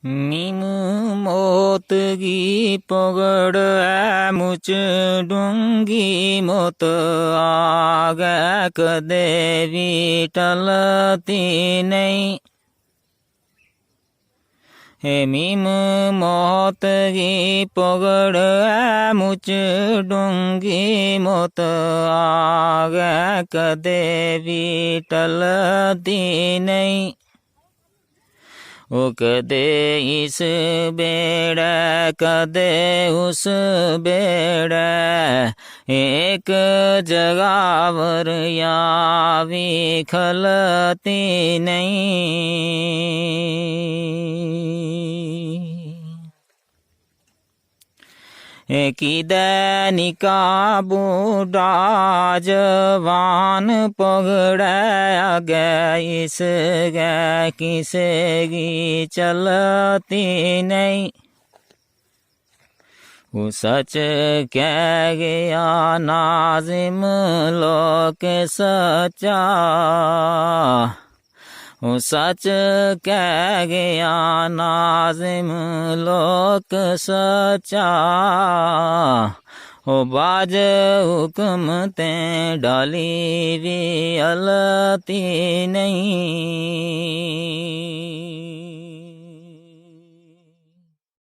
नीम मोत गी पगड़ मुच डूंगी मोत आगे कदे भी टलती नहीं। हे मीम मोत गी पगड़ मुच डूंगी मोत आगे कदे भी टलती नहीं। ओ कदे इस बेड़ा कदे उस बेड़ा एक जगावर यावी खलती नहीं। किदैनिका बूढ़ा जवान पगड़ा गए इस गए किसे की चलती नहीं। वो सच कह गया नाजिम लोक सच्चा। वो सच कह गया नाजिम लोक सच्चा। ओ बाज हुक्म ते डाली भी अलती नहीं।